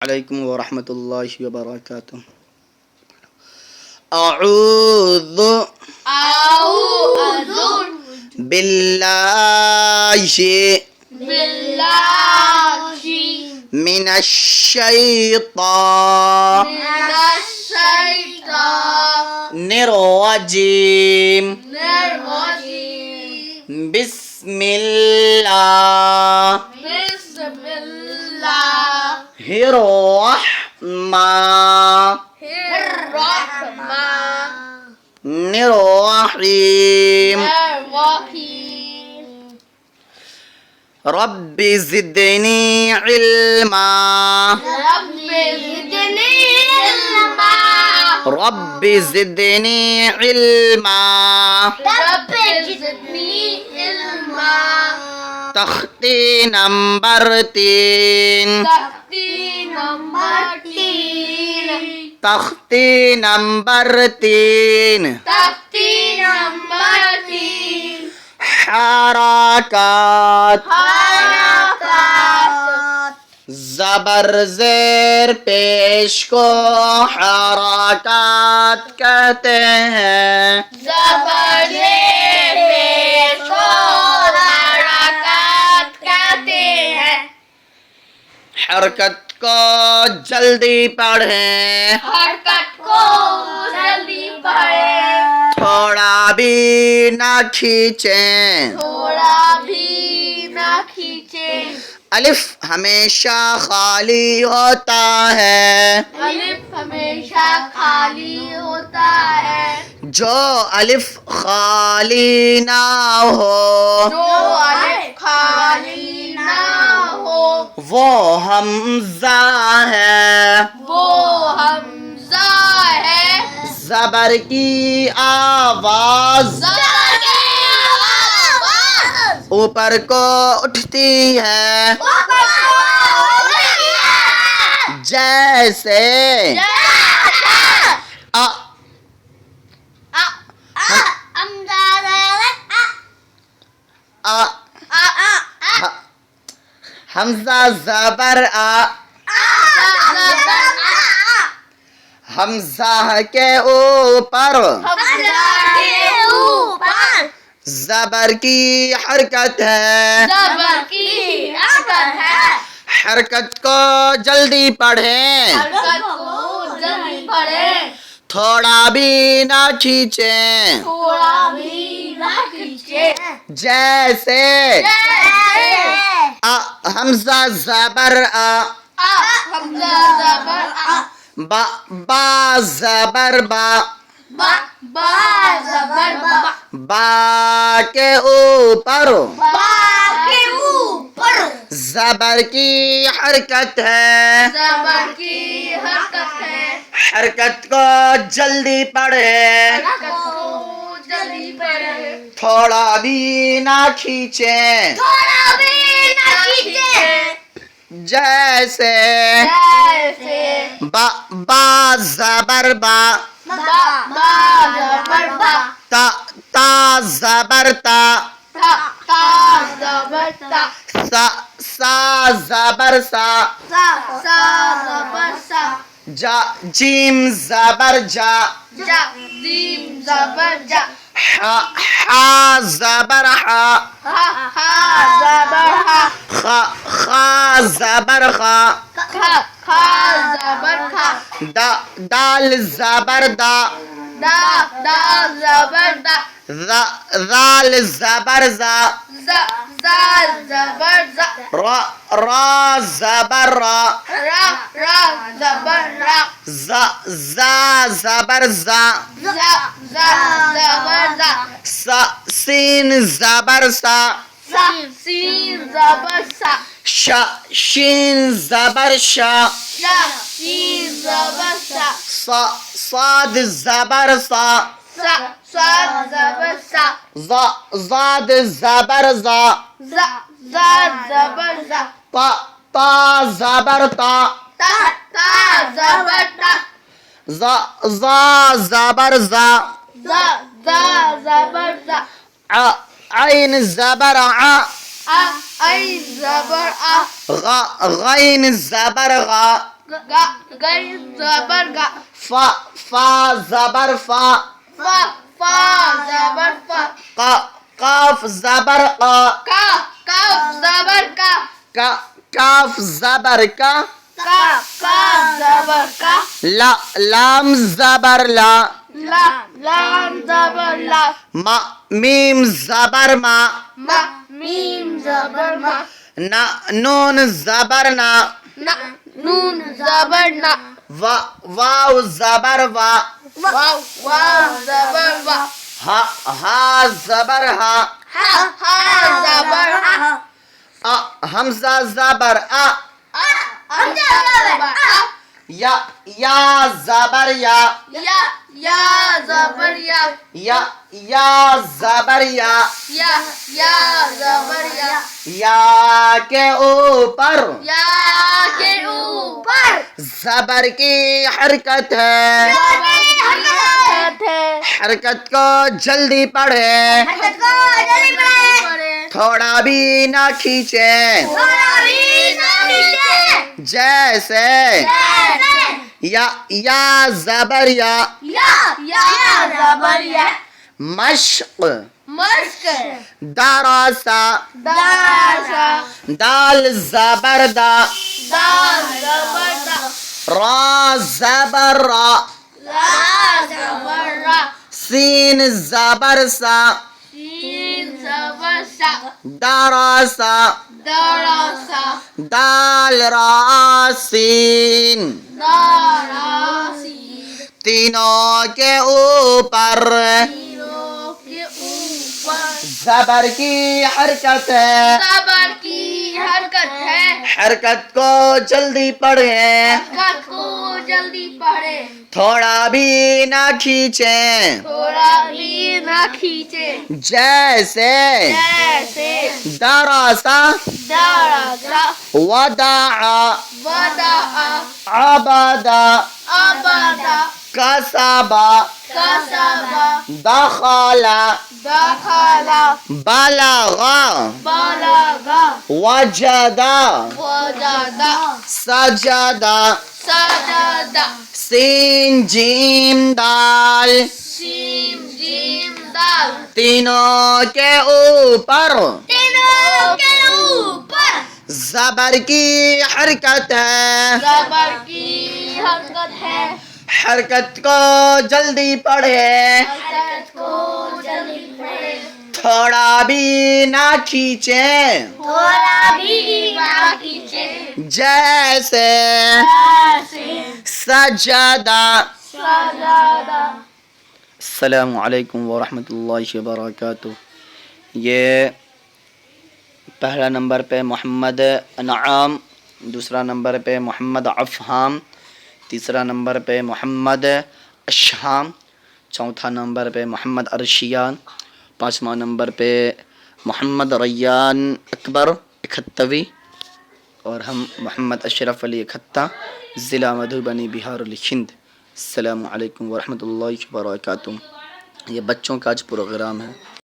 علیکم ورحمۃ اللہ وبرکاتہ. اعوذ باللہ من الشیطان الرجیم. بسم اللہ الرحمن الرحیم. رب زدنی علما رب زدنی علما. تختی نمبر 3 تختی نمبر 3. حرکات زبر زیر پیش کو حرکات کہتے ہیں. حرکت کو جلدی پڑھیں، تھوڑا بھی نہ کھینچیں. الف ہمیشہ خالی ہوتا ہے، جو الف خالی نہ ہو وہ حمزہ ہے. زبر کی آواز اوپر کو اٹھتی ہے، جیسے حمزہ زبر حمزہ کے اوپر زبر کی حرکت ہے. حرکت کو جلدی پڑھیں، تھوڑا بھی نہ کھینچیں. جیسے حمزہ زبر با زبر با با کے اوپر زبر کی حرکت ہے. حرکت کو جلدی پڑھے، تھوڑا بھی نہ کھینچیں. جیسے با زبر با تا زبر تا سا زبر سا جیم زبر جا حا زبر حا خا زبر خا دال زبر دا ذال زبر زا را زبر را زا زبر زا سین زبر سا شین زبر شا صاد زبر سا زاد زبر زا تا زبر تا زا زبر زا عین زبر غین زبر غا غین زبر گا فا فا زبر فا فا فا زبر فا قاف زبر قا کاف زبر کا کاف زبر کا کاف زبر کا لام زبر لا لام زبر لا میم زبر ما میم زبر ما نون زبر نا نون زبر نا واو زبر وا واو زبر وا ہا زبر ہا ہا زبر ہا حمزہ زبر حمزہ زبر یا زبر یا زبر یا زبر یا زبر یا کے اوپر یا کے اوپر زبر کی حرکت ہے حرکت کو جلدی پڑھے تھوڑا بھی نہ کھینچے جیسے یا زبر یا زبر یا مشق مشق دراسا دارسا دال زبر دا دال زبر دا را زبر را را زبر را سین زبر سا سین زبر سا دراسا دراسا دال را سین داراسی تینوں کے اوپر تینوں کے اوپر زبر کی حرکت ہے زبر کی حرکت ہے حرکت کو جلدی پڑھیں حرکت کو جلدی پڑھے تھوڑا بھی نہ کھینچیں تھوڑا بھی نہ کھینچے جیسے جیسے دراسا دراسا وداع وداع عبدا ابدا کسبا کسبا دخلا دخلا بلغا بلغا وجدا وجدا سجدا سجدا سین جیم دال سین جیم دال تینوں کے اوپر تینوں کے اوپر زبر کی حرکت ہے زبر کی حرکت ہے حرکت کو جلدی پڑھے حرکت کو جلدی پڑھے تھوڑا بھی نہ کھینچیں تھوڑا بھی نہ کھینچے جیسے ایسے سجدہ سجدا السلام علیکم ورحمۃ اللہ وبرکاتہ. یہ پہلا نمبر پہ محمد انعام، دوسرا نمبر پہ محمد افہام، تیسرا نمبر پہ محمد اشہام، چوتھا نمبر پہ محمد ارشیان، پانچواں نمبر پہ محمد ریان اکبر اکھتوی، اور ہم محمد اشرف علی اکھتا، ضلع مدھوبنی، بہار الہند. السلام علیکم ورحمۃ اللہ وبرکاتہ. یہ بچوں کا آج پروگرام ہے.